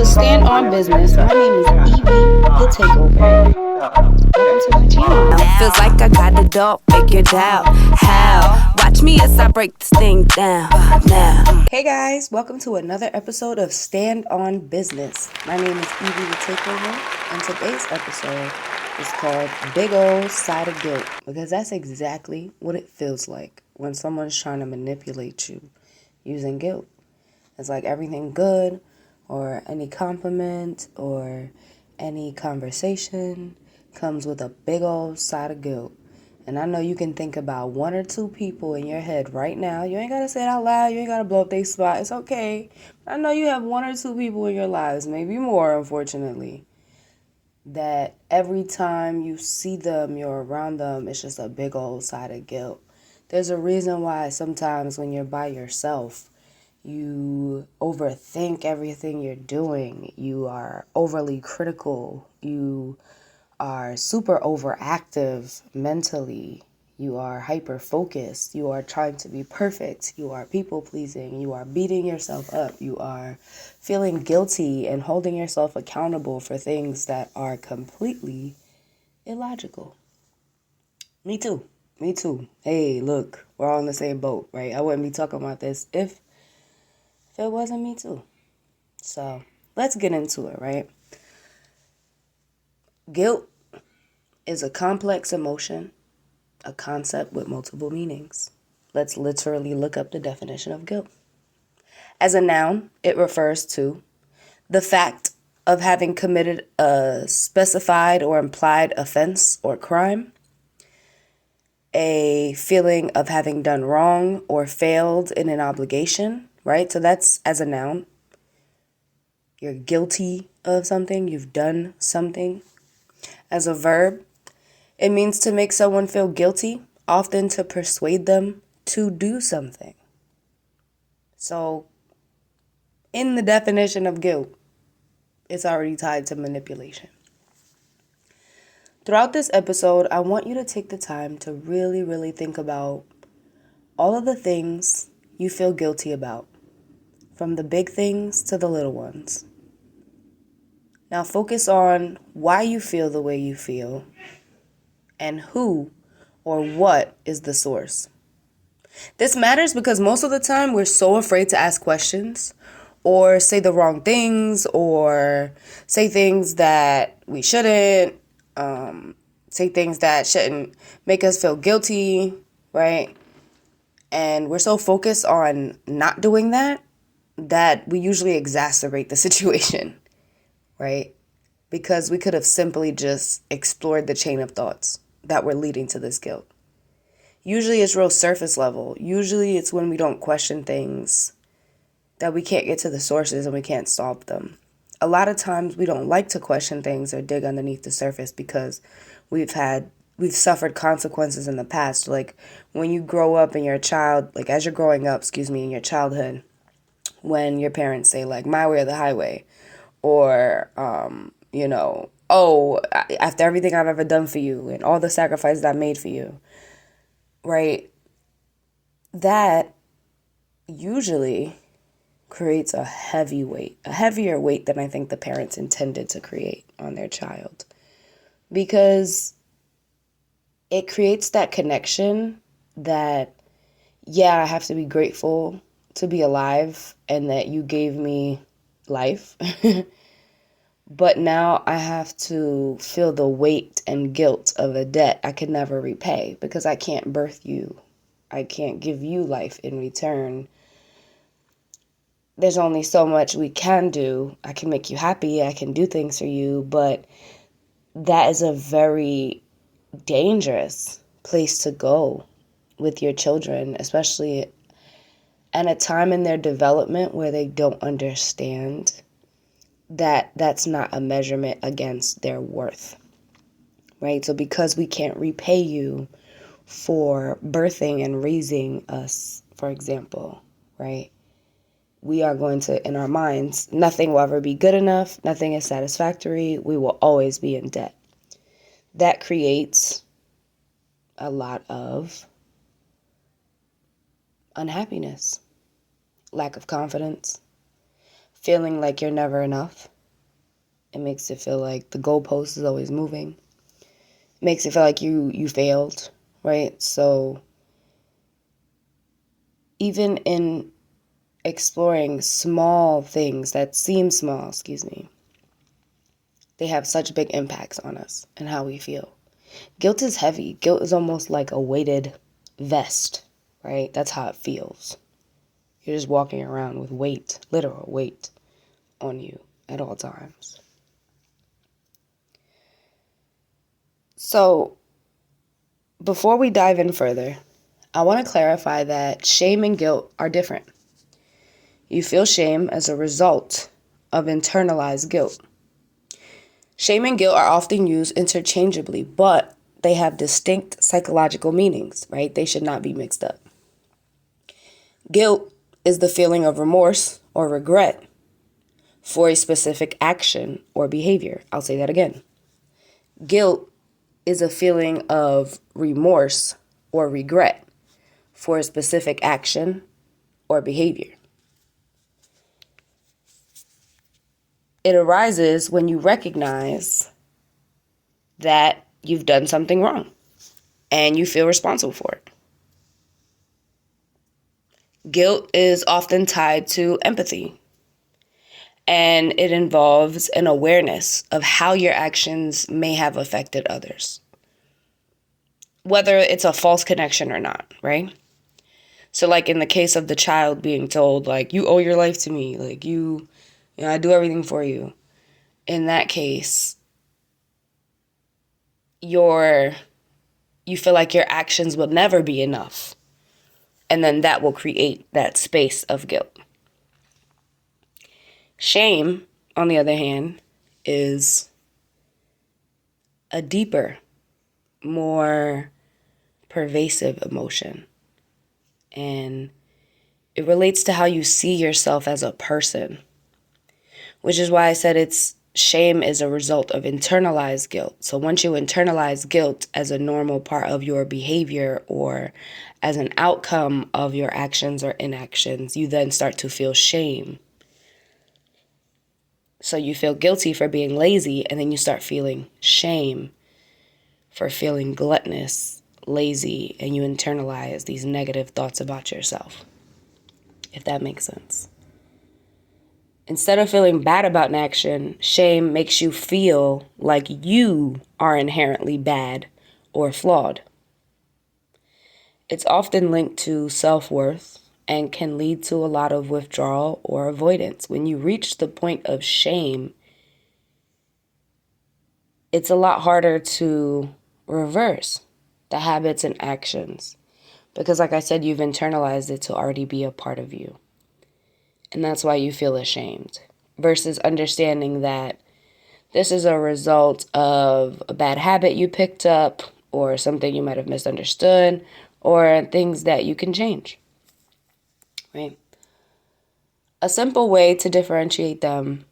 Stand on Business. My name is Evie, the Takeover. Welcome to my channel. Feels like I got the door figured out. How? Watch me as I break this thing down now. Hey guys, welcome to another episode of Stand on Business. My name is Evie, the Takeover, and today's episode is called Big Ole Side of Guilt, because that's exactly what it feels like when someone's trying to manipulate you using guilt. It's like everything good, or any compliment, or any conversation comes with a big old side of guilt. And I know you can think about one or two people in your head right now. You ain't got to say it out loud. You ain't got to blow up their spot. It's okay. I know you have one or two people in your lives, maybe more, unfortunately, that every time you see them, you're around them, it's just a big old side of guilt. There's a reason why sometimes when you're by yourself, you overthink everything you're doing. You are overly critical. You are super overactive mentally. You are hyper focused. You are trying to be perfect. You are people pleasing. You are beating yourself up. You are feeling guilty and holding yourself accountable for things that are completely illogical. Me too. Me too. Hey, look, we're all in the same boat, right? I wouldn't be talking about this if it wasn't me too. So let's get into it, right? Guilt is a complex emotion, a concept with multiple meanings. Let's literally look up the definition of guilt. As a noun, it refers to the fact of having committed a specified or implied offense or crime, a feeling of having done wrong or failed in an obligation, right? So that's as a noun. You're guilty of something, you've done something. As a verb, it means to make someone feel guilty, often to persuade them to do something. So, in the definition of guilt, it's already tied to manipulation. Throughout this episode, I want you to take the time to really, really think about all of the things you feel guilty about, from the big things to the little ones. Now focus on why you feel the way you feel and who or what is the source. This matters because most of the time we're so afraid to ask questions or say the wrong things or say things that we shouldn't, say things that shouldn't make us feel guilty, right? And we're so focused on not doing that we usually exacerbate the situation, right? Because we could have simply just explored the chain of thoughts that were leading to this guilt. Usually it's real surface level. Usually it's when we don't question things that we can't get to the sources and we can't solve them. A lot of times we don't like to question things or dig underneath the surface because we've suffered consequences in the past. Like when you grow up and you're a child, like as you're growing up, in your childhood, when your parents say like my way or the highway, or, after everything I've ever done for you and all the sacrifices I made for you, right? That usually creates a heavier weight than I think the parents intended to create on their child. Because it creates that connection that, yeah, I have to be grateful to be alive and that you gave me life. But now I have to feel the weight and guilt of a debt I can never repay because I can't birth you. I can't give you life in return. There's only so much we can do. I can make you happy. I can do things for you. But that is a very dangerous place to go with your children, especially at a time in their development where they don't understand that that's not a measurement against their worth, right? So because we can't repay you for birthing and raising us, for example, right? We are going to, in our minds, nothing will ever be good enough. Nothing is satisfactory. We will always be in debt. That creates a lot of unhappiness, lack of confidence, feeling like you're never enough, It makes it feel like the goalpost is always moving. It makes it feel like you failed, right? So even in exploring small things that seem small, they have such big impacts on us and how we feel. Guilt is heavy. Guilt is almost like a weighted vest, right? That's how it feels. You're just walking around with weight, literal weight, on you at all times. So, before we dive in further, I want to clarify that shame and guilt are different. You feel shame as a result of internalized guilt. Shame and guilt are often used interchangeably, but they have distinct psychological meanings, right? They should not be mixed up. Guilt is the feeling of remorse or regret for a specific action or behavior. I'll say that again. Guilt is a feeling of remorse or regret for a specific action or behavior. It arises when you recognize that you've done something wrong and you feel responsible for it. Guilt is often tied to empathy, and it involves an awareness of how your actions may have affected others, whether it's a false connection or not, right? So like in the case of the child being told, like, you owe your life to me, like you know, I do everything for you. In that case, you feel like your actions will never be enough. And then that will create that space of guilt. Shame, on the other hand, is a deeper, more pervasive emotion. And it relates to how you see yourself as a person, which is why I said shame is a result of internalized guilt. So once you internalize guilt as a normal part of your behavior or as an outcome of your actions or inactions, you then start to feel shame. So you feel guilty for being lazy, and then you start feeling shame for feeling gluttonous, lazy, and you internalize these negative thoughts about yourself, if that makes sense. Instead of feeling bad about an action, shame makes you feel like you are inherently bad or flawed. It's often linked to self-worth and can lead to a lot of withdrawal or avoidance. When you reach the point of shame, it's a lot harder to reverse the habits and actions because, like I said, you've internalized it to already be a part of you. And that's why you feel ashamed versus understanding that this is a result of a bad habit you picked up or something you might have misunderstood or things that you can change, right? A simple way to differentiate them: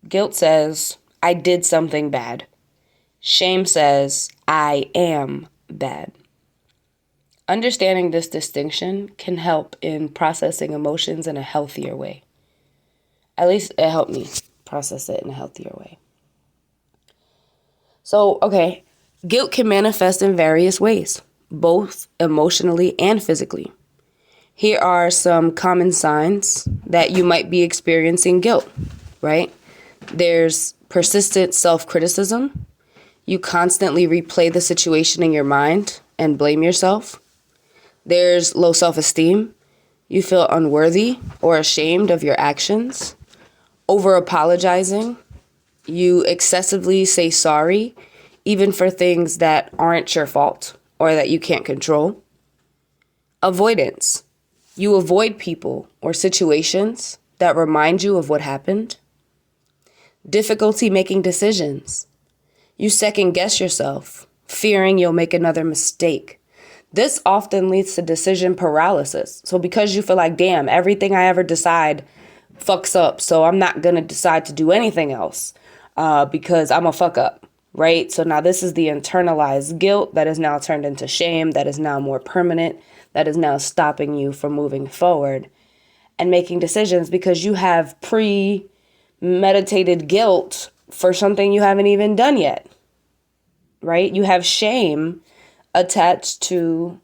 guilt says, I did something bad. Shame says, I am bad. Understanding this distinction can help in processing emotions in a healthier way. At least it helped me process it in a healthier way. So, okay, guilt can manifest in various ways, both emotionally and physically. Here are some common signs that you might be experiencing guilt, right? There's persistent self-criticism. You constantly replay the situation in your mind and blame yourself. There's low self-esteem. You feel unworthy or ashamed of your actions. Over-apologizing. You excessively say sorry, even for things that aren't your fault or that you can't control. Avoidance. You avoid people or situations that remind you of what happened. Difficulty making decisions. You second guess yourself, fearing you'll make another mistake. This often leads to decision paralysis. So because you feel like, damn, everything I ever decide fucks up, so I'm not going to decide to do anything else because I'm a fuck up, right? So now this is the internalized guilt that is now turned into shame, that is now more permanent, that is now stopping you from moving forward and making decisions because you have premeditated guilt for something you haven't even done yet, right? You have shame attached to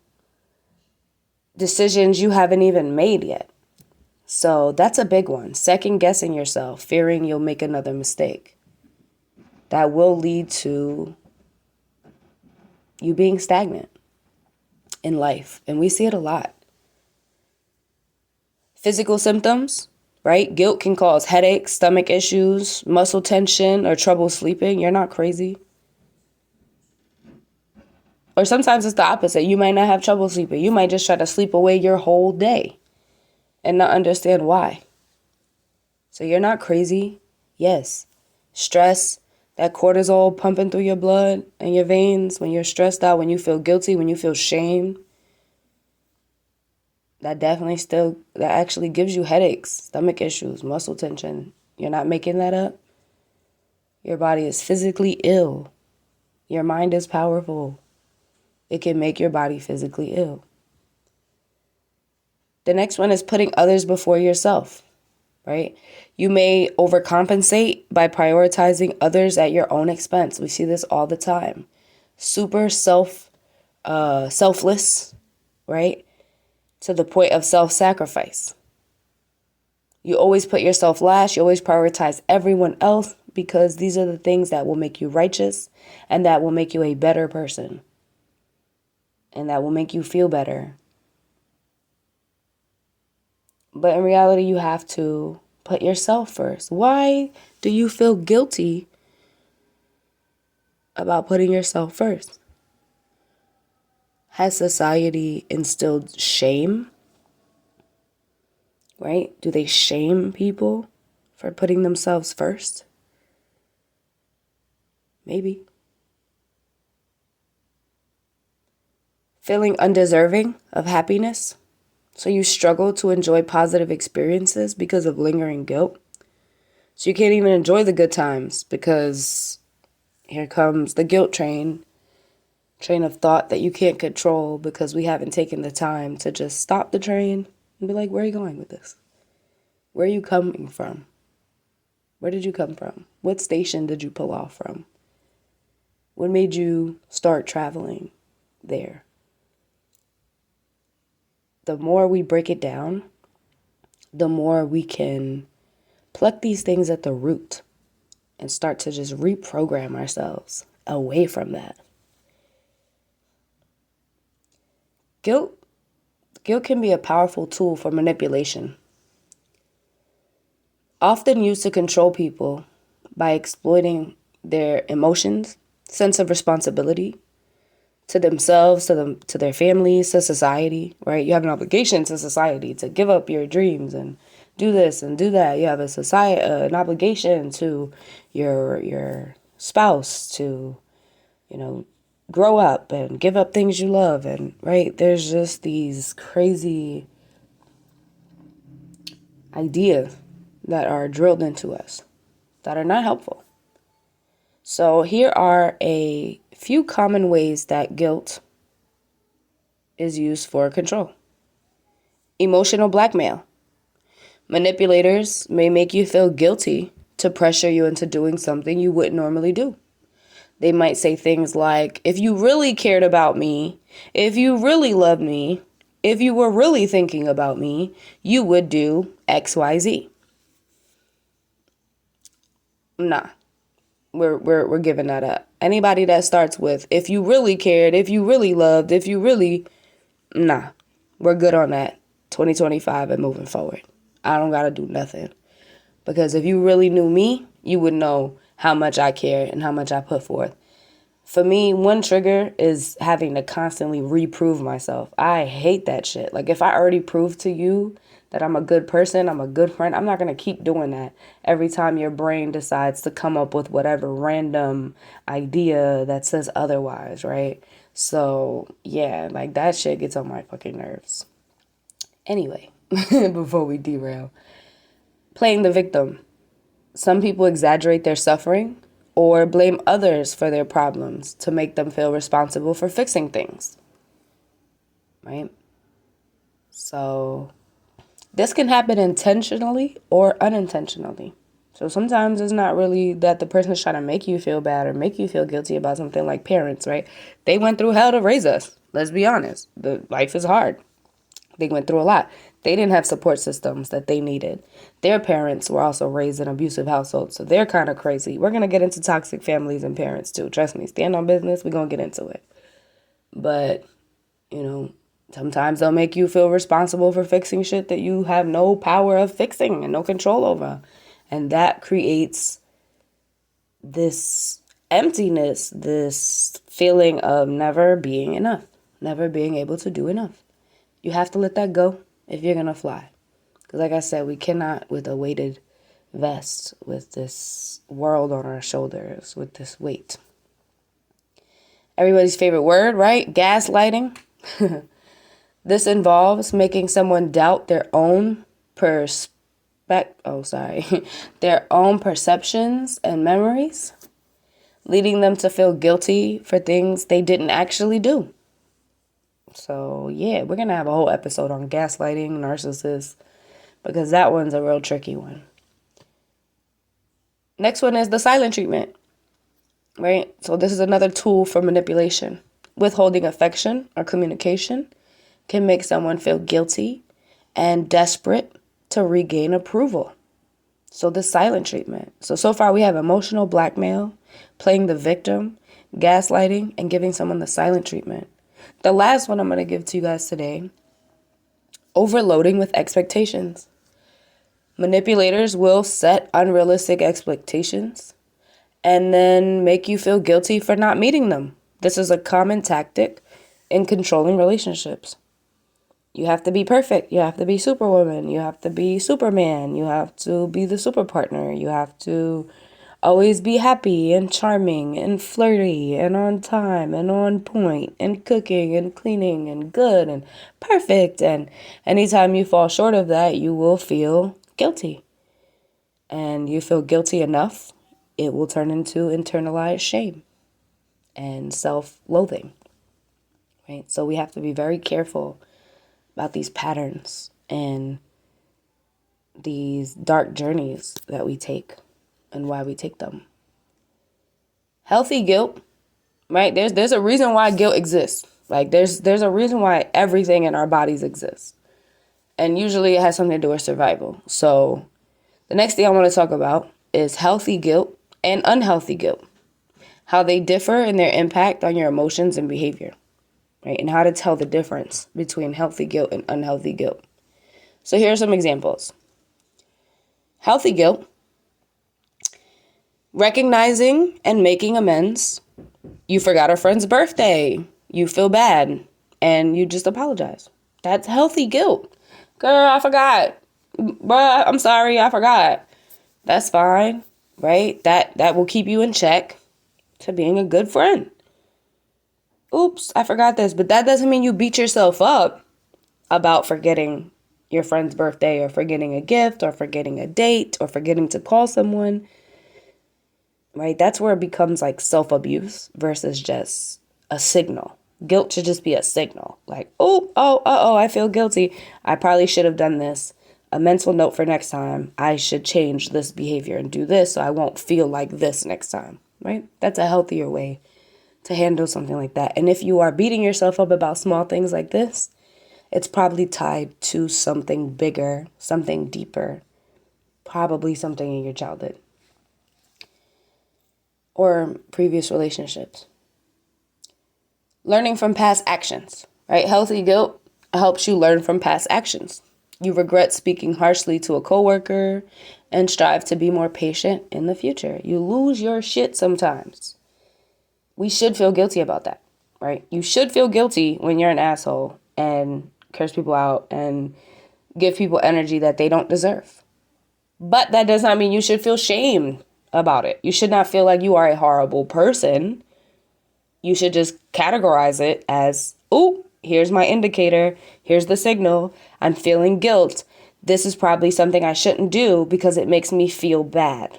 decisions you haven't even made yet. So that's a big one. Second guessing yourself, fearing you'll make another mistake. That will lead to you being stagnant in life. And we see it a lot. Physical symptoms, right? Guilt can cause headaches, stomach issues, muscle tension, or trouble sleeping. You're not crazy. Or sometimes it's the opposite. You might not have trouble sleeping. You might just try to sleep away your whole day and not understand why. So you're not crazy. Yes. Stress, that cortisol pumping through your blood and your veins when you're stressed out, when you feel guilty, when you feel shame. That actually gives you headaches, stomach issues, muscle tension. You're not making that up. Your body is physically ill. Your mind is powerful. It can make your body physically ill. The next one is putting others before yourself, right? You may overcompensate by prioritizing others at your own expense. We see this all the time. Super selfless, right? To the point of self-sacrifice. You always put yourself last. You always prioritize everyone else because these are the things that will make you righteous and that will make you a better person. And that will make you feel better. But in reality, you have to put yourself first. Why do you feel guilty about putting yourself first? Has society instilled shame? Right? Do they shame people for putting themselves first? Maybe. Feeling undeserving of happiness. So you struggle to enjoy positive experiences because of lingering guilt. So you can't even enjoy the good times because here comes the guilt train of thought that you can't control because we haven't taken the time to just stop the train and be like, where are you going with this? Where are you coming from? Where did you come from? What station did you pull off from? What made you start traveling there? The more we break it down, the more we can pluck these things at the root and start to just reprogram ourselves away from that. Guilt can be a powerful tool for manipulation. Often used to control people by exploiting their emotions, sense of responsibility to themselves, to their families, to society, right? You have an obligation to society to give up your dreams and do this and do that. You have an obligation to your spouse to, grow up and give up things you love. And right, there's just these crazy ideas that are drilled into us that are not helpful. So here are a few common ways that guilt is used for control. Emotional blackmail. Manipulators may make you feel guilty to pressure you into doing something you wouldn't normally do. They might say things like, if you really cared about me, if you really loved me, if you were really thinking about me, you would do XYZ. Nah, we're giving that up. Anybody that starts with, if you really cared, if you really loved, if you really, nah, we're good on that. 2025 and moving forward. I don't gotta do nothing. Because if you really knew me, you would know how much I care and how much I put forth. For me, one trigger is having to constantly reprove myself. I hate that shit. Like, if I already proved to you that I'm a good person, I'm a good friend, I'm not going to keep doing that every time your brain decides to come up with whatever random idea that says otherwise, right? So, yeah, like, that shit gets on my fucking nerves. Anyway, before we derail, playing the victim. Some people exaggerate their suffering or blame others for their problems to make them feel responsible for fixing things, right? So this can happen intentionally or unintentionally. So sometimes it's not really that the person is trying to make you feel bad or make you feel guilty about something, like parents, right? They went through hell to raise us. Let's be honest. The life is hard. They went through a lot. They didn't have support systems that they needed. Their parents were also raised in abusive households, so they're kind of crazy. We're going to get into toxic families and parents too. Trust me, stand on business. We're going to get into it. But, sometimes they'll make you feel responsible for fixing shit that you have no power of fixing and no control over. And that creates this emptiness, this feeling of never being enough, never being able to do enough. You have to let that go if you're going to fly. Because like I said, we cannot with a weighted vest, with this world on our shoulders, with this weight. Everybody's favorite word, right? Gaslighting. This involves making someone doubt their own their own perceptions and memories, leading them to feel guilty for things they didn't actually do. So yeah, we're going to have a whole episode on gaslighting, narcissists, because that one's a real tricky one. Next one is the silent treatment, right? So this is another tool for manipulation. Withholding affection or communication can make someone feel guilty and desperate to regain approval. So the silent treatment. So far we have emotional blackmail, playing the victim, gaslighting, and giving someone the silent treatment. The last one I'm going to give to you guys today, overloading with expectations. Manipulators will set unrealistic expectations and then make you feel guilty for not meeting them. This is a common tactic in controlling relationships. You have to be perfect. You have to be Superwoman. You have to be Superman. You have to be the super partner. You have to always be happy and charming and flirty and on time and on point and cooking and cleaning and good and perfect. And anytime you fall short of that, you will feel guilty. And you feel guilty enough, it will turn into internalized shame and self-loathing. Right? So we have to be very careful about these patterns and these dark journeys that we take and why we take them. Healthy guilt, right? There's a reason why guilt exists. Like there's a reason why everything in our bodies exists. And usually it has something to do with survival. So the next thing I want to talk about is healthy guilt and unhealthy guilt. How they differ in their impact on your emotions and behavior. Right? And how to tell the difference between healthy guilt and unhealthy guilt. So here are some examples. Healthy guilt. Recognizing and making amends. You forgot a friend's birthday. You feel bad and you just apologize. That's healthy guilt. Girl, I forgot. Bruh, I'm sorry, I forgot. That's fine, right? That will keep you in check to being a good friend. Oops, I forgot this. But that doesn't mean you beat yourself up about forgetting your friend's birthday or forgetting a gift or forgetting a date or forgetting to call someone. Right? That's where it becomes like self-abuse versus just a signal. Guilt should just be a signal. Like, I feel guilty. I probably should have done this. A mental note for next time. I should change this behavior and do this so I won't feel like this next time. Right? That's a healthier way to handle something like that. And if you are beating yourself up about small things like this, it's probably tied to something bigger, something deeper, probably something in your childhood or previous relationships. Learning from past actions, right? Healthy guilt helps you learn from past actions. You regret speaking harshly to a coworker and strive to be more patient in the future. You lose your shit sometimes. We should feel guilty about that, right? You should feel guilty when you're an asshole and curse people out and give people energy that they don't deserve. But that does not mean you should feel shame about it. You should not feel like you are a horrible person. You should just categorize it as, oh, here's my indicator. Here's the signal. I'm feeling guilt. This is probably something I shouldn't do because it makes me feel bad.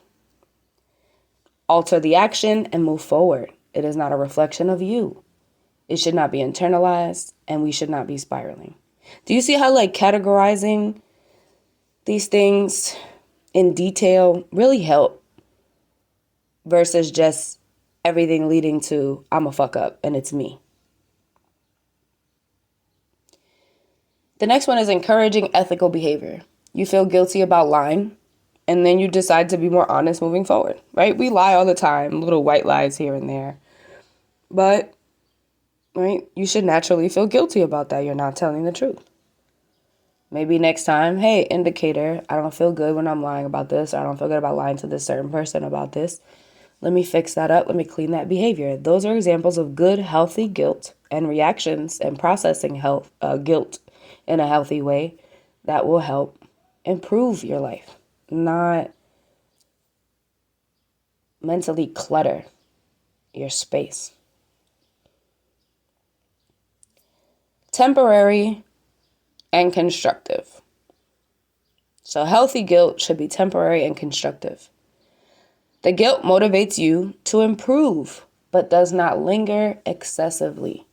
Alter the action and move forward. It is not a reflection of you. It should not be internalized, and we should not be spiraling. Do you see how, like, categorizing these things in detail really help versus just everything leading to I'm a fuck up and it's me. The next one is encouraging ethical behavior. You feel guilty about lying, and then you decide to be more honest moving forward, right? We lie all the time, little white lies here and there. But, right, you should naturally feel guilty about that. You're not telling the truth. Maybe next time, hey, indicator, I don't feel good when I'm lying about this. I don't feel good about lying to this certain person about this. Let me fix that up. Let me clean that behavior. Those are examples of good, healthy guilt and reactions and processing guilt in a healthy way that will help improve your life, not mentally clutter your space. Temporary and constructive. So healthy guilt should be temporary and constructive. The guilt motivates you to improve, but does not linger excessively.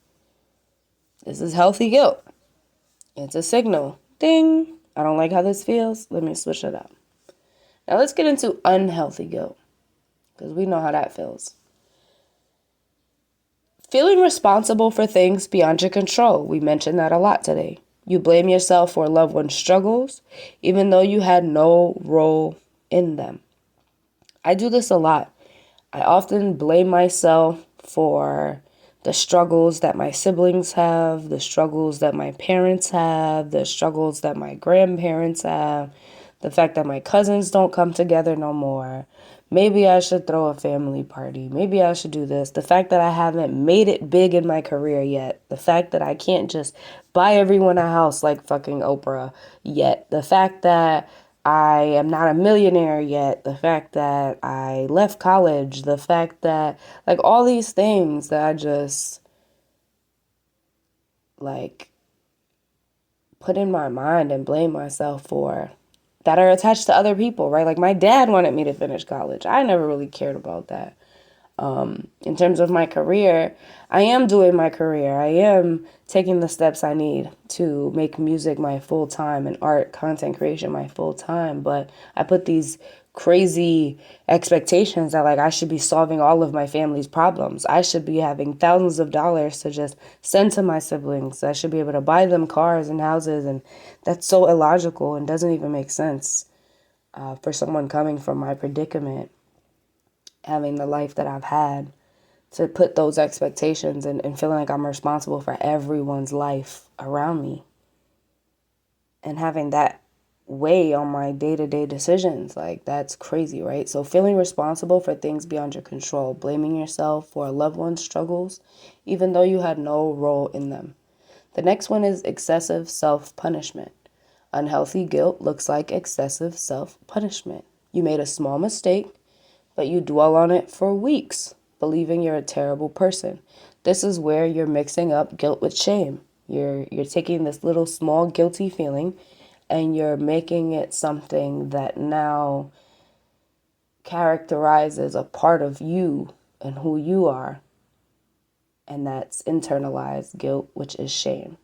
This is healthy guilt. It's a signal. Ding. I don't like how this feels. Let me switch it up. Now let's get into unhealthy guilt, because we know how that feels. Feeling responsible for things beyond your control. We mentioned that a lot today. You blame yourself for a loved one's struggles, even though you had no role in them. I do this a lot. I often blame myself for the struggles that my siblings have, the struggles that my parents have, the struggles that my grandparents have, the fact that my cousins don't come together no more. Maybe I should throw a family party. Maybe I should do this. The fact that I haven't made it big in my career yet. The fact that I can't just buy everyone a house like fucking Oprah yet. The fact that I am not a millionaire yet. The fact that I left college. The fact that, like, all these things that I just, like, put in my mind and blame myself for that are attached to other people, right? Like, my dad wanted me to finish college. I never really cared about that. In terms of my career, I am doing my career. I am taking the steps I need to make music my full time and art content creation my full time. But I put these crazy expectations that, like, I should be solving all of my family's problems. I should be having thousands of dollars to just send to my siblings. I should be able to buy them cars and houses. And that's so illogical and doesn't even make sense for someone coming from my predicament, having the life that I've had, to put those expectations and feeling like I'm responsible for everyone's life around me and having that weigh on my day-to-day decisions. Like, that's crazy, right? So feeling responsible for things beyond your control, blaming yourself for a loved one's struggles, even though you had no role in them. The next one is excessive self-punishment. Unhealthy guilt looks like excessive self-punishment. You made a small mistake, but you dwell on it for weeks, believing you're a terrible person. This is where you're mixing up guilt with shame. You're taking this little small guilty feeling and you're making it something that now characterizes a part of you and who you are. And that's internalized guilt, which is shame.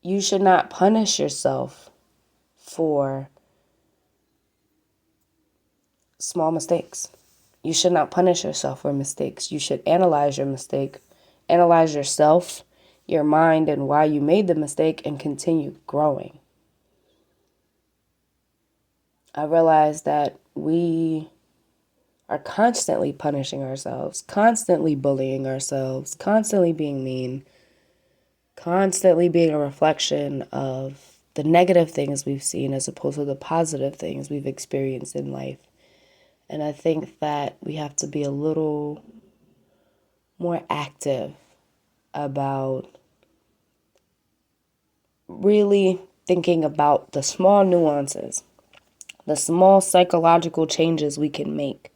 You should not punish yourself for small mistakes. You should not punish yourself for mistakes. You should analyze your mistake, analyze yourself, your mind, and why you made the mistake, and continue growing. I realize that we are constantly punishing ourselves, constantly bullying ourselves, constantly being mean, constantly being a reflection of the negative things we've seen as opposed to the positive things we've experienced in life. And I think that we have to be a little more active about really thinking about the small nuances, the small psychological changes we can make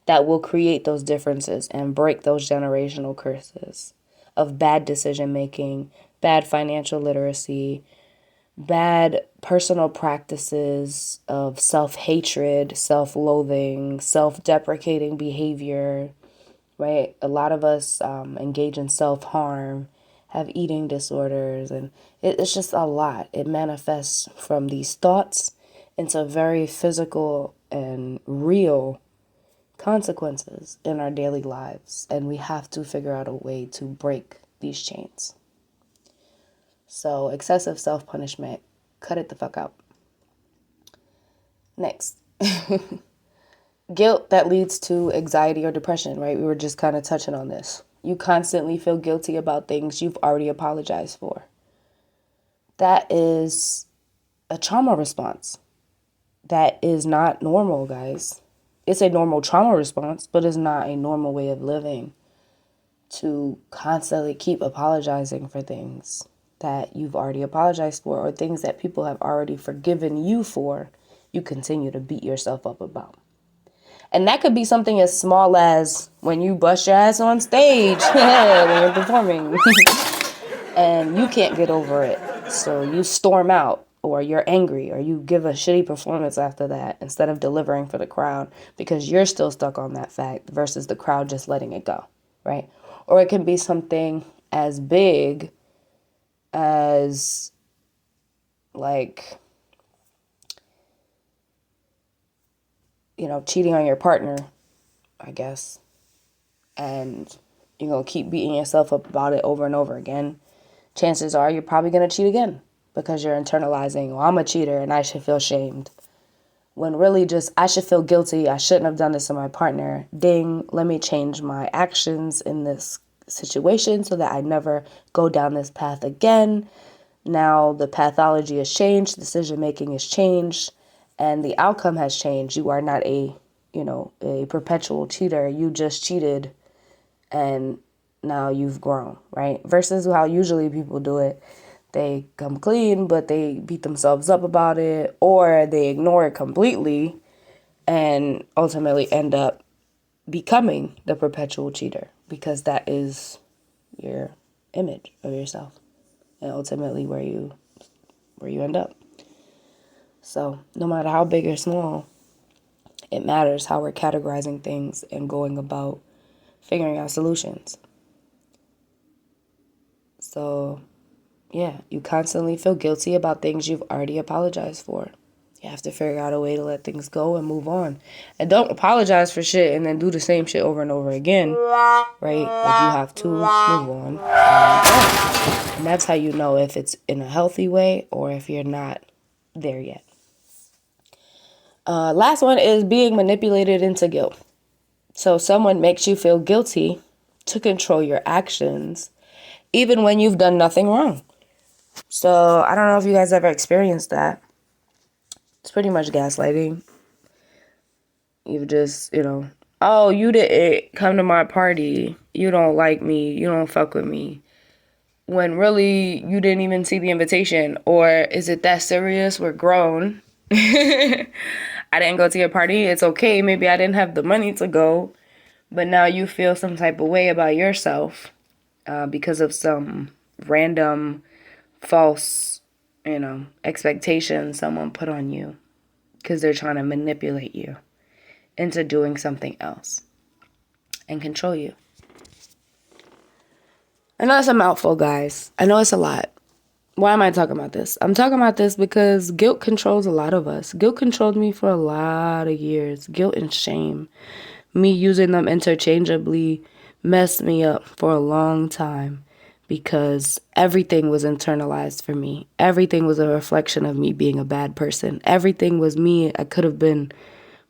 that will create those differences and break those generational curses of bad decision making, bad financial literacy, bad personal practices of self-hatred, self-loathing, self-deprecating behavior, right? A lot of us engage in self-harm, have eating disorders, and it's just a lot. It manifests from these thoughts into very physical and real consequences in our daily lives. And we have to figure out a way to break these chains. So excessive self-punishment, cut it the fuck out. Next. Guilt that leads to anxiety or depression, right? We were just kind of touching on this. You constantly feel guilty about things you've already apologized for. That is a trauma response. That is not normal, guys. It's a normal trauma response, but it's not a normal way of living to constantly keep apologizing for things that you've already apologized for, or things that people have already forgiven you for, you continue to beat yourself up about. And that could be something as small as when you bust your ass on stage when you're performing and you can't get over it. So you storm out, or you're angry, or you give a shitty performance after that instead of delivering for the crowd because you're still stuck on that fact versus the crowd just letting it go, right? Or it can be something as big as, like, cheating on your partner, I guess. And you're going to keep beating yourself up about it over and over again. Chances are you're probably going to cheat again because you're internalizing, well, I'm a cheater and I should feel shamed. When really just, I should feel guilty. I shouldn't have done this to my partner. Ding, let me change my actions in this situation so that I never go down this path again. Now the pathology has changed, decision making has changed, and the outcome has changed. You are not a perpetual cheater. You just cheated and now you've grown, right? Versus how usually people do it. They come clean, but they beat themselves up about it, or they ignore it completely and ultimately end up becoming the perpetual cheater because that is your image of yourself and ultimately where you end up. So no matter how big or small, it matters how we're categorizing things and going about figuring out solutions. So, yeah, you constantly feel guilty about things you've already apologized for. You have to figure out a way to let things go and move on. And don't apologize for shit and then do the same shit over and over again, right? Like, you have to move on. And that's how you know if it's in a healthy way or if you're not there yet. Last one is being manipulated into guilt. So someone makes you feel guilty to control your actions, even when you've done nothing wrong. So I don't know if you guys ever experienced that. It's pretty much gaslighting. You've just, oh, you didn't come to my party. You don't like me. You don't fuck with me. When really you didn't even see the invitation. Or is it that serious? We're grown. I didn't go to your party. It's okay. Maybe I didn't have the money to go. But now you feel some type of way about yourself because of some random false, expectations someone put on you because they're trying to manipulate you into doing something else and control you. I know it's a mouthful, guys. I know it's a lot. Why am I talking about this? I'm talking about this because guilt controls a lot of us. Guilt controlled me for a lot of years. Guilt and shame. Me using them interchangeably messed me up for a long time because everything was internalized for me. Everything was a reflection of me being a bad person. Everything was me. I could have been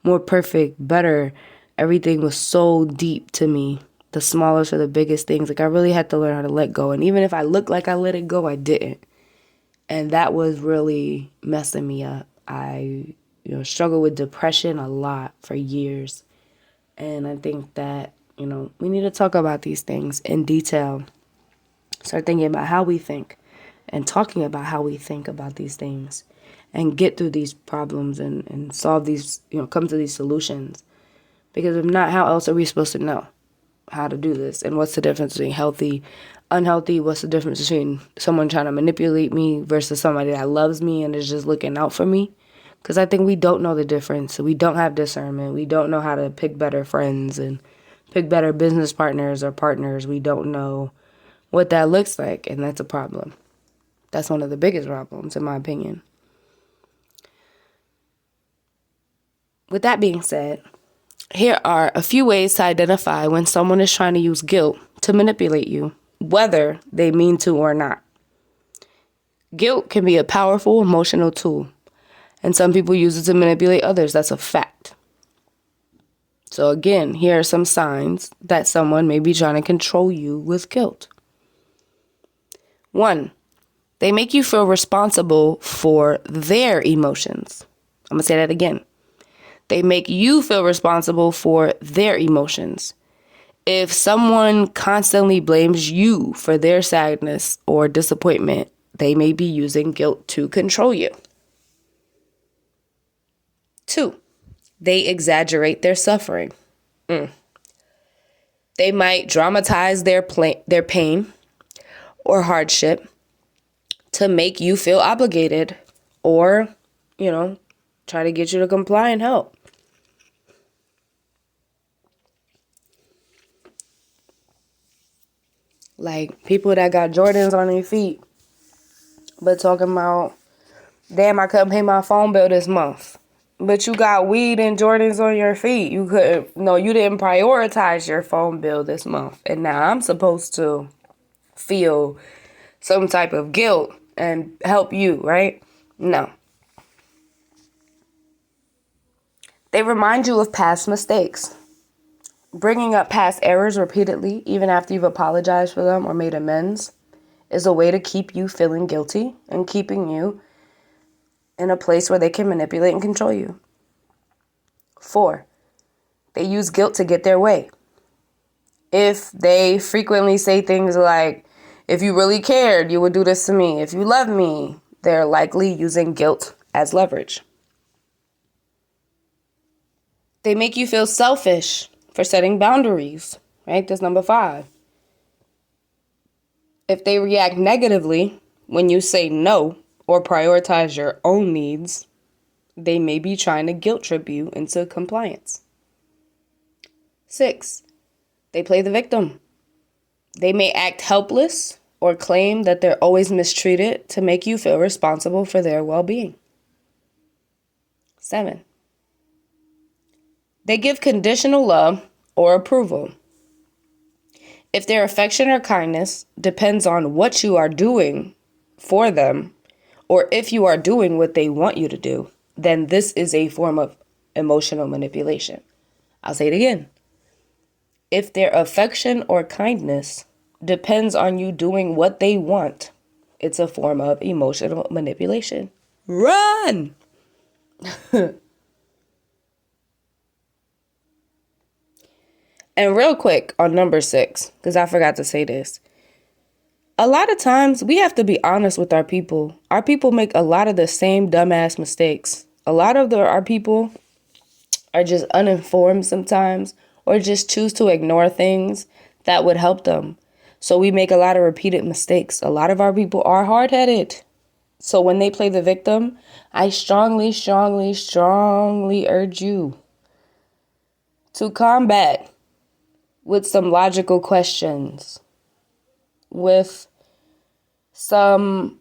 more perfect, better. Everything was so deep to me. The smallest or the biggest things. Like, I really had to learn how to let go. And even if I looked like I let it go, I didn't. And that was really messing me up. I, struggled with depression a lot for years. And I think that, we need to talk about these things in detail. Start thinking about how we think and talking about how we think about these things and get through these problems and solve these, come to these solutions. Because if not, how else are we supposed to know how to do this? And what's the difference between healthy, unhealthy? What's the difference between someone trying to manipulate me versus somebody that loves me and is just looking out for me? Because I think we don't know the difference. We don't have discernment. We don't know how to pick better friends and pick better business partners or partners. We don't know what that looks like, and that's a problem. That's one of the biggest problems, in my opinion. With that being said, here are a few ways to identify when someone is trying to use guilt to manipulate you, whether they mean to or not. Guilt can be a powerful emotional tool, and some people use it to manipulate others. That's a fact. So again, here are some signs that someone may be trying to control you with guilt. 1, they make you feel responsible for their emotions. I'm going to say that again. They make you feel responsible for their emotions. If someone constantly blames you for their sadness or disappointment, they may be using guilt to control you. 2, they exaggerate their suffering. They might dramatize their pain or hardship to make you feel obligated or, try to get you to comply and help. Like people that got Jordans on their feet, but talking about, damn, I couldn't pay my phone bill this month. But you got weed and Jordans on your feet. You didn't prioritize your phone bill this month. And now I'm supposed to feel some type of guilt and help you, right? No. They remind you of past mistakes. Bringing up past errors repeatedly, even after you've apologized for them or made amends, is a way to keep you feeling guilty and keeping you in a place where they can manipulate and control you. 4, they use guilt to get their way. If they frequently say things like, if you really cared, you would do this to me. If you love me, they're likely using guilt as leverage. They make you feel selfish for setting boundaries, right? That's number 5. If they react negatively when you say no or prioritize your own needs, they may be trying to guilt trip you into compliance. 6, they play the victim. They may act helpless or claim that they're always mistreated to make you feel responsible for their well-being. 7, they give conditional love or approval. If their affection or kindness depends on what you are doing for them, or if you are doing what they want you to do, then this is a form of emotional manipulation. I'll say it again. If their affection or kindness depends on you doing what they want, it's a form of emotional manipulation. Run! And real quick on number 6, because I forgot to say this. A lot of times we have to be honest with our people. Our people make a lot of the same dumbass mistakes. A lot of our people are just uninformed sometimes, or just choose to ignore things that would help them. So we make a lot of repeated mistakes. A lot of our people are hard-headed. So when they play the victim, I strongly, strongly, strongly urge you to combat with some logical questions, with some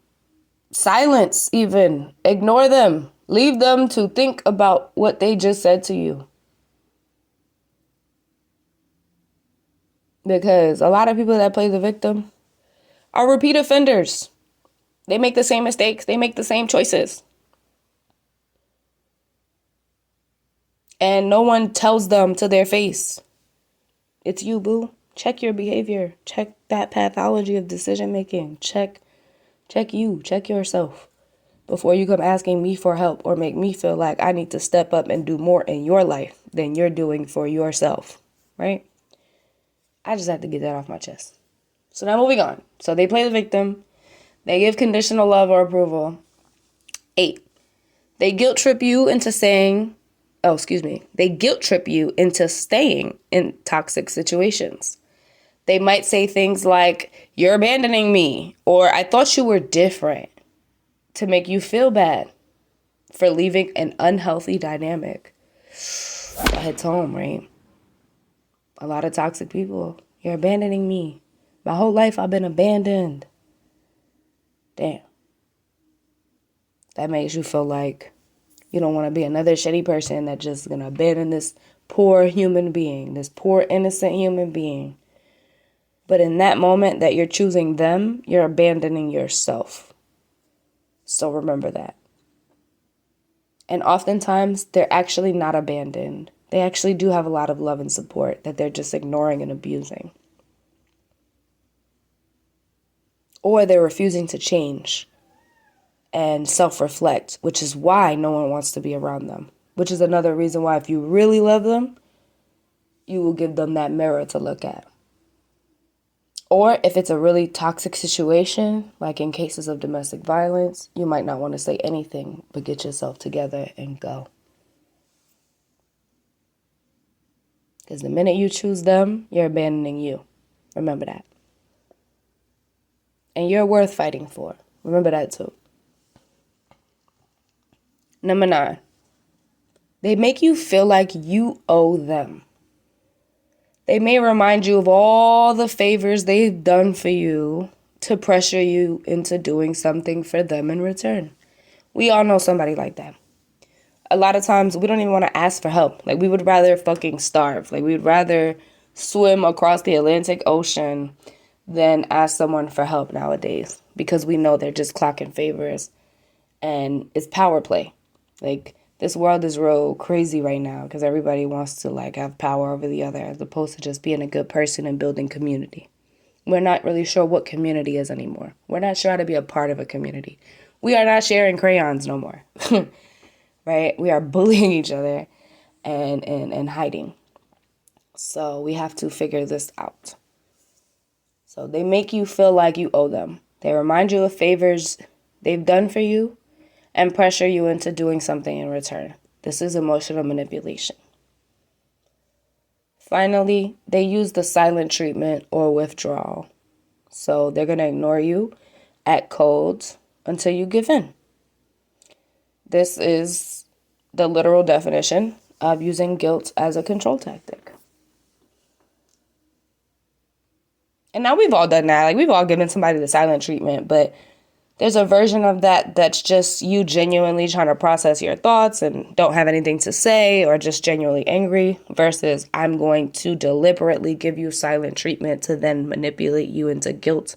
silence even. Ignore them. Leave them to think about what they just said to you. Because a lot of people that play the victim are repeat offenders. They make the same mistakes. They make the same choices. And no one tells them to their face, it's you, boo. Check your behavior. Check that pathology of decision making. Check you. Check yourself before you come asking me for help or make me feel like I need to step up and do more in your life than you're doing for yourself, right? I just had to get that off my chest. So now moving on. So they play the victim. They give conditional love or approval. 8, they guilt trip you into They guilt trip you into staying in toxic situations. They might say things like, you're abandoning me, or I thought you were different, to make you feel bad for leaving an unhealthy dynamic. That hits home, right? A lot of toxic people, you're abandoning me. My whole life I've been abandoned. Damn. That makes you feel like You don't want to be another shitty person that's just going to abandon this poor human being, this poor innocent human being. But in that moment that you're choosing them, you're abandoning yourself. So remember that. And oftentimes, they're actually not abandoned. They actually do have a lot of love and support that they're just ignoring and abusing. Or they're refusing to change and self-reflect, which is why no one wants to be around them. Which is another reason why if you really love them, you will give them that mirror to look at. Or if it's a really toxic situation, like in cases of domestic violence, you might not want to say anything, but get yourself together and go. Because the minute you choose them, you're abandoning you. Remember that. And you're worth fighting for. Remember that too. Number 9. They make you feel like you owe them. They may remind you of all the favors they've done for you to pressure you into doing something for them in return. We all know somebody like that. A lot of times we don't even want to ask for help. Like we would rather fucking starve. Like we would rather swim across the Atlantic Ocean than ask someone for help nowadays because we know they're just clocking favors and it's power play. Like this world is real crazy right now because everybody wants to like have power over the other as opposed to just being a good person and building community. We're not really sure what community is anymore. We're not sure how to be a part of a community. We are not sharing crayons no more, right? We are bullying each other and hiding. So we have to figure this out. So they make you feel like you owe them. They remind you of favors they've done for you and pressure you into doing something in return. This is emotional manipulation. Finally, they use the silent treatment or withdrawal. So they're going to ignore you, act cold until you give in. This is the literal definition of using guilt as a control tactic. And now we've all done that. Like we've all given somebody the silent treatment, but there's a version of that that's just you genuinely trying to process your thoughts and don't have anything to say or just genuinely angry versus I'm going to deliberately give you silent treatment to then manipulate you into guilt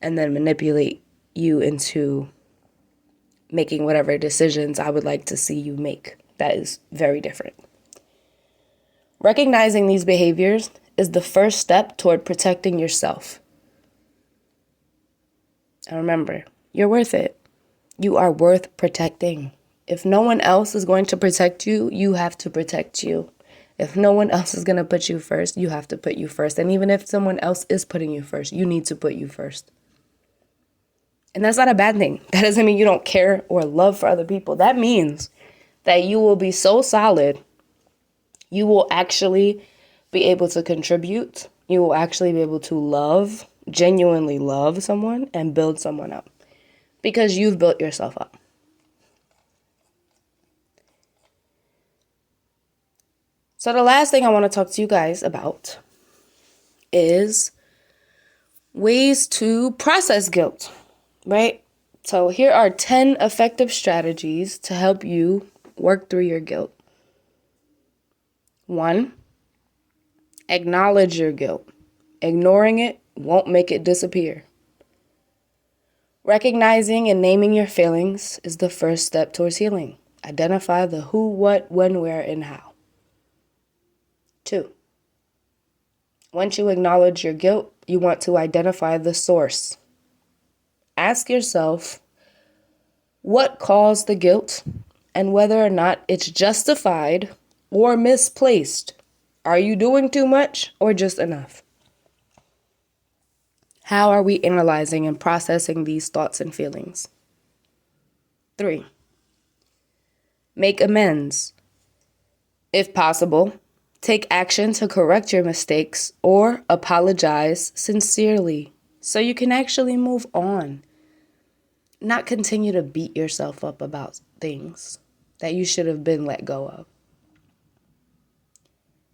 and then manipulate you into making whatever decisions I would like to see you make. That is very different. Recognizing these behaviors is the first step toward protecting yourself. And remember, you're worth it. You are worth protecting. If no one else is going to protect you, you have to protect you. If no one else is going to put you first, you have to put you first. And even if someone else is putting you first, you need to put you first. And that's not a bad thing. That doesn't mean you don't care or love for other people. That means that you will be so solid, you will actually be able to contribute. You will actually be able to love, genuinely love someone and build someone up because you've built yourself up. So the last thing I want to talk to you guys about is ways to process guilt, right? So here are 10 effective strategies to help you work through your guilt. 1, acknowledge your guilt. Ignoring it won't make it disappear. Recognizing and naming your feelings is the first step towards healing. Identify the who, what, when, where, and how. 2, once you acknowledge your guilt, you want to identify the source. Ask yourself what caused the guilt and whether or not it's justified or misplaced. Are you doing too much or just enough? How are we analyzing and processing these thoughts and feelings? 3, make amends. If possible, take action to correct your mistakes or apologize sincerely so you can actually move on. Not continue to beat yourself up about things that you should have been let go of.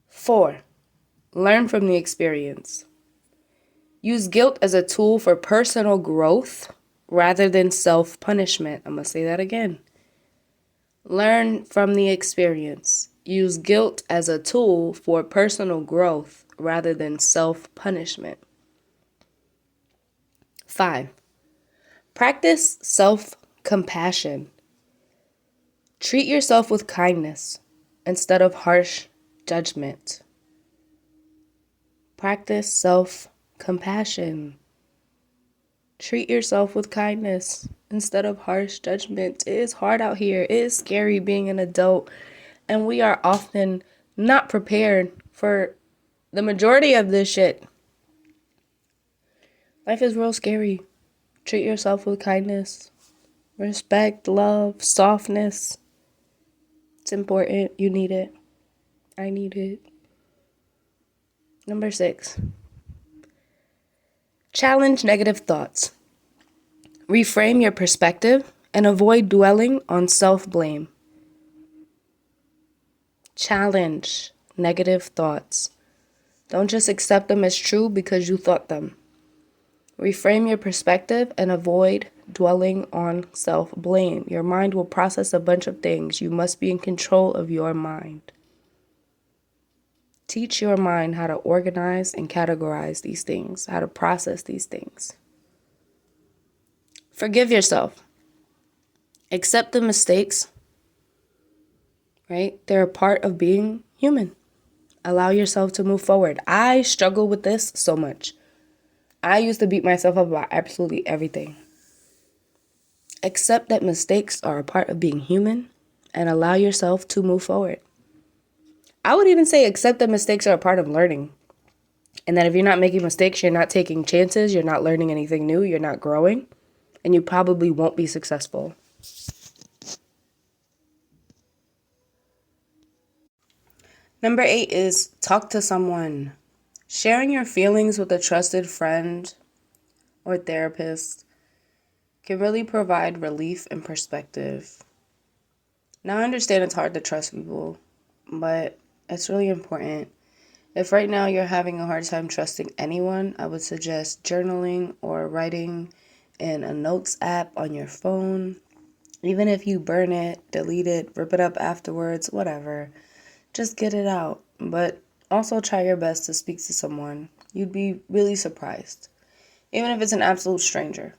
4, learn from the experience. Use guilt as a tool for personal growth rather than self-punishment. I'm going to say that again. Learn from the experience. Use guilt as a tool for personal growth rather than self-punishment. 5. Practice self-compassion. Treat yourself with kindness instead of harsh judgment. Practice self-compassion. Treat yourself with kindness instead of harsh judgment. It is hard out here. It is scary being an adult, and we are often not prepared for the majority of this shit. Life is real scary. Treat yourself with kindness, respect, love, softness. It's important. You need it. I need it. Number 6. Challenge negative thoughts. Reframe your perspective and avoid dwelling on self-blame. Challenge negative thoughts. Don't just accept them as true because you thought them. Reframe your perspective and avoid dwelling on self-blame. Your mind will process a bunch of things. You must be in control of your mind. Teach your mind how to organize and categorize these things, how to process these things. Forgive yourself. Accept the mistakes, right? They're a part of being human. Allow yourself to move forward. I struggle with this so much. I used to beat myself up about absolutely everything. Accept that mistakes are a part of being human and allow yourself to move forward. I would even say accept that mistakes are a part of learning. And that if you're not making mistakes, you're not taking chances, you're not learning anything new, you're not growing, and you probably won't be successful. Number 8 is talk to someone. Sharing your feelings with a trusted friend or therapist can really provide relief and perspective. Now, I understand it's hard to trust people, but it's really important. If right now you're having a hard time trusting anyone, I would suggest journaling or writing in a notes app on your phone. Even if you burn it, delete it, rip it up afterwards, whatever. Just get it out. But also try your best to speak to someone. You'd be really surprised. Even if it's an absolute stranger.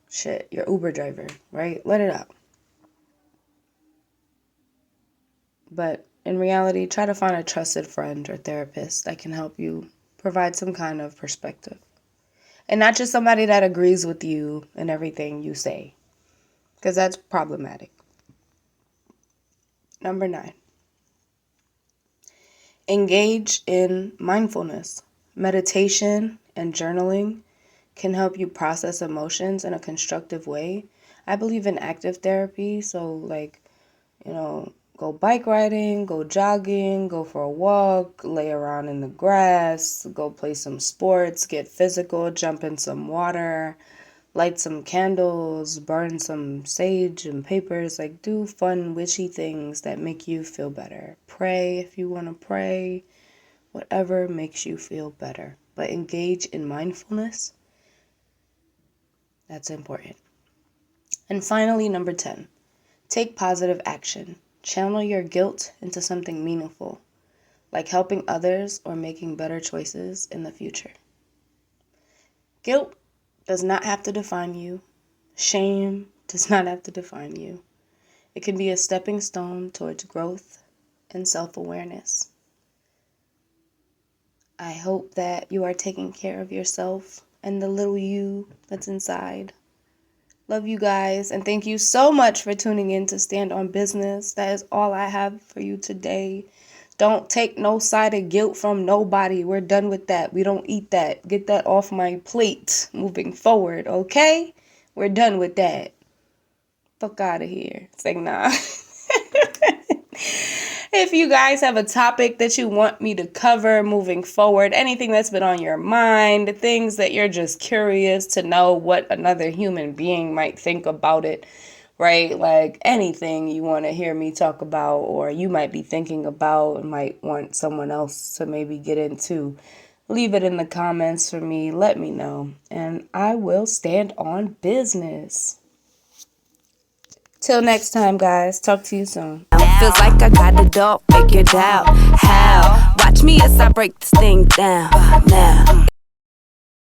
Shit, your Uber driver, right? Let it out. But in reality, try to find a trusted friend or therapist that can help you provide some kind of perspective. And not just somebody that agrees with you and everything you say, because that's problematic. Number 9. Engage in mindfulness. Meditation and journaling can help you process emotions in a constructive way. I believe in active therapy, so go bike riding, go jogging, go for a walk, lay around in the grass, go play some sports, get physical, jump in some water, light some candles, burn some sage and papers, do fun, witchy things that make you feel better. Pray if you want to pray, whatever makes you feel better. But engage in mindfulness. That's important. And finally, number 10, take positive action. Channel your guilt into something meaningful, like helping others or making better choices in the future. Guilt does not have to define you. Shame does not have to define you. It can be a stepping stone towards growth and self-awareness. I hope that you are taking care of yourself and the little you that's inside. Love you guys, and thank you so much for tuning in to Stand on Business. That is all I have for you today. Don't take no side of guilt from nobody. We're done with that. We don't eat that. Get that off my plate moving forward, okay? We're done with that. Fuck out of here. It's nah. If you guys have a topic that you want me to cover moving forward, anything that's been on your mind, things that you're just curious to know what another human being might think about it, right? Anything you want to hear me talk about or you might be thinking about and might want someone else to maybe get into, leave it in the comments for me. Let me know. And I will stand on business. Till next time, guys. Talk to you soon. Feels like I got the dope figured out. How? Watch me as I break this thing down now.